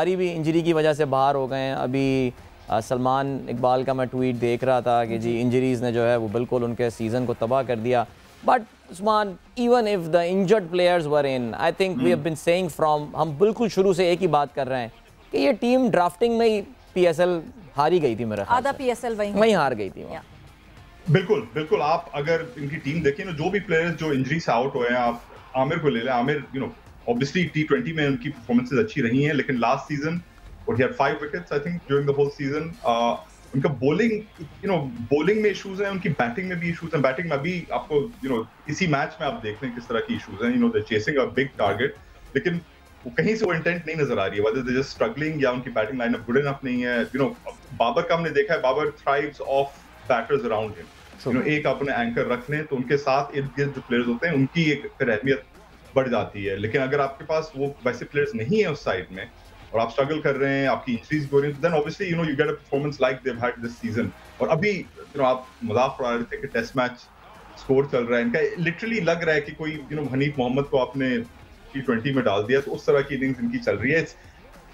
सारी भी इंजरी की वजह से बाहर हो गए हैं। अभी सलमान इकबाल का मैं ट्वीट देख रहा था कि जी इंजरीज़ ने जो है वो बिल्कुल उनके सीज़न को तबाह कर दिया। But Usman, even if the injured players were in, I think we have been saying from, हम बिल्कुल शुरू से एक ही बात कर रहे हैं कि ये टीम ड्राफ्टिंग में ही PSL हारी गई थी। मेरा ख्याल आधा PSL वहीं हार गई थी। बिल्कुल बिल्कुल। आप अगर इनकी टीम देखें ना, जो भी प्लेयर्स जो इंजरी से आउट हुए हैं, आप आमिर को ले लें। आमिर ऑब्वियसली T20 में उनकी परफॉर्मेंसेस अच्छी रही हैं, लेकिन last season he had 5 wickets I think during the whole season. उनका बॉलिंग में इश्यूज हैं, उनकी बैटिंग में भी इश्यूज हैं। बैटिंग में अभी आपको इसी मैच में आप देख लें किस तरह की इश्यूज हैं। they're chasing a big target, लेकिन कहीं से वो इंटेंट नहीं नजर आ रही है। whether they're just struggling या उनकी बैटिंग लाइनअप गुड इनफ नहीं है। बाबर का हमने देखा है, Babar thrives off batters around him. एक अपने एंकर रख लें तो उनके साथ इर्द गिर्द जो प्लेयर्स होते हैं उनकी एक फिर अहमियत बढ़ जाती है। लेकिन अगर आपके पास वो वैसे प्लेयर्स नहीं है उस साइड में और आप स्ट्रगल कर रहे हैं, आपकी इंजरीज हो रही है, then obviously you get a performance like they have had this season. और अभी आप मजाक उड़ा रहे थे कि टेस्ट मैच स्कोर चल रहा है इनका, लिटरली लग रहा है कि कोई हनीफ मोहम्मद को आपने T20 में डाल दिया, तो उस तरह की इनिंग्स इनकी चल रही है।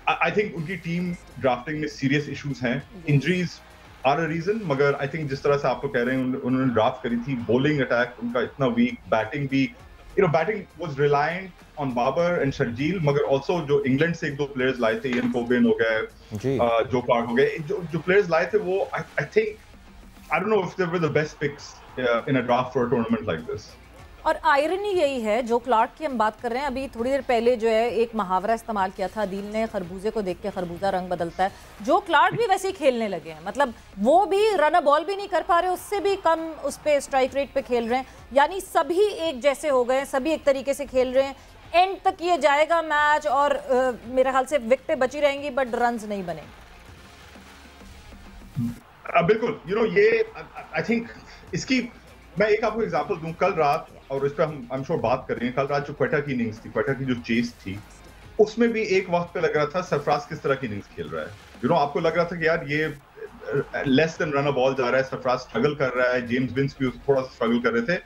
आई थिंक उनकी टीम ड्राफ्टिंग में सीरियस इश्यूज हैं। इंजरीज आर अ रीजन, मगर आई थिंक जिस तरह से आप लोग कह रहे हैं उन्होंने ड्राफ्ट करी थी, बॉलिंग अटैक उनका इतना वीक, बैटिंग भी batting was reliant on Babar and Sharjeel, मगर ऑल्सो जो इंग्लैंड से एक दो प्लेयर्स लाए थे, इयन कोबिन हो गए, जो क्लार्क हो गए, जो प्लेयर्स लाए थे वो I think I don't know if they were the best picks in a draft for a tournament like this. और आयरनी यही है, जो क्लार्क की हम बात कर रहे हैं, अभी थोड़ी देर पहले जो है एक मुहावरा इस्तेमाल किया था अदील ने, खरबूजे को देख के खरबूजा रंग बदलता है। जो क्लार्क भी वैसे ही खेलने लगे हैं, मतलब वो भी रन अ बॉल भी नहीं कर पा रहे, उससे भी कम उस पे स्ट्राइक रेट पे खेल रहे हैं। यानी सभी एक जैसे हो गए, सभी एक तरीके से खेल रहे हैं। एंड तक ये जाएगा मैच और मेरे ख्याल से विकेटें बची रहेंगी बट रन्स नहीं बनेंगे। बिल्कुल। ये आई थिंक इसकी मैं एक आपको एग्जांपल दूं। कल रात, और इस पर हम आई एम श्योर बात कर रहे हैं, कल रात जो क्वेटा की इनिंग्स थी, क्वेटा की जो चेस थी, उसमें भी एक वक्त पे लग रहा था सरफराज किस तरह की इनिंग्स खेल रहा है। आपको लग रहा था कि यार ये less than run a ball जा रहा है, सरफराज स्ट्रगल कर रहा है, जेम्स विंस भी थोड़ा सा स्ट्रगल कर रहे थे।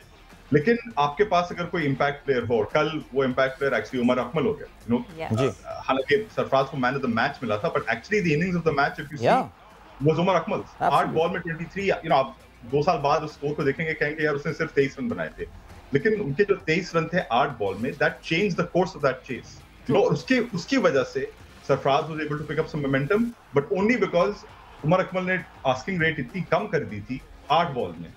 लेकिन आपके पास अगर कोई इम्पैक्ट प्लेयर हो, और कल वो impact player actually Umar Akmal हो गया। हालांकि सरफराज को मैन ऑफ द मैच मिला था, but actually the innings of the match if you see was Umar Akmal. 8 ball में 23। आप 2 साल बाद उस स्कोर को देखेंगे, कहेंगे यार उसने सिर्फ 23 रन बनाए थे, लेकिन उनके जो 23 रन थे 8 बॉल में, that change the course of that chase. उसकी वजह से Sarfaraz was able to pick up some momentum, but only because Umar Akmal ने आस्किंग रेट इतनी कम कर दी थी 8 बॉल में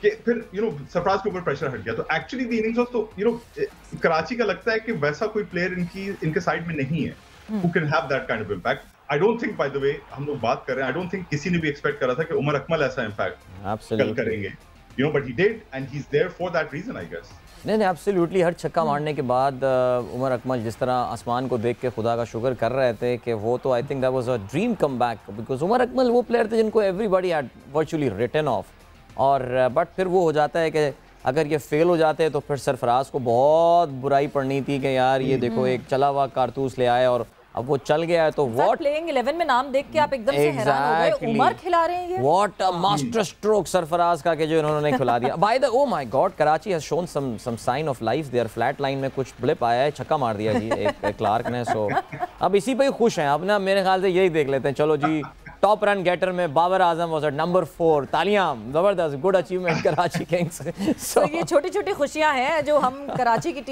कि फिर सरफराज के ऊपर प्रेशर हट गया। तो actually the innings of Karachi का लगता है कि वैसा कोई प्लेयर इनके साइड में नहीं है who can have that kind of impact. I don't think, by the way, हम लोग बात कर रहे हैं, I don't think किसी ने भी एक्सपेक्ट करा था कि उमर अकमल ऐसा इम्पैक्ट कल करेंगे, but he did, and he's there for that reason, I guess. नहीं, एब्सोल्युटली। हर छक्का मारने के बाद उमर अकमल जिस तरह आसमान को देख के खुदा का शुक्र कर रहे थे कि वो तो I think that was a dream comeback, because Umar Akmal वो प्लेयर थे जिनको everybody had virtually written off. और बट फिर वो हो जाता है कि अगर ये फेल हो जाते हैं तो फिर सरफराज को बहुत बुराई पड़नी थी कि यार ये देखो एक चला हुआ कारतूस ले आए और अब वो चल गया है। तो व्हाट प्लेइंग 11 में नाम देख के आप एकदम से हैरान हो गए, उमर खिला रहे हैं ये। What a master stroke Sarfaraz का, कि जो इन्होंने खिला दिया। By the oh my god, Karachi has shown some sign of life there. Flat line में कुछ ब्लिप आया है, छक्का मार दिया जी एक क्लार्क ने। सो अब इसी पे ही खुश हैं। अब ना मेरे ख्याल से यही देख लेते हैं। चलो जी, टॉप रन गेटर में Babar Azam was at number 4। तालियां, जबरदस्त, गुड अचीवमेंट कराची किंग्स। सो ये छोटी छोटी खुशियां हैं जो हम कराची की टीम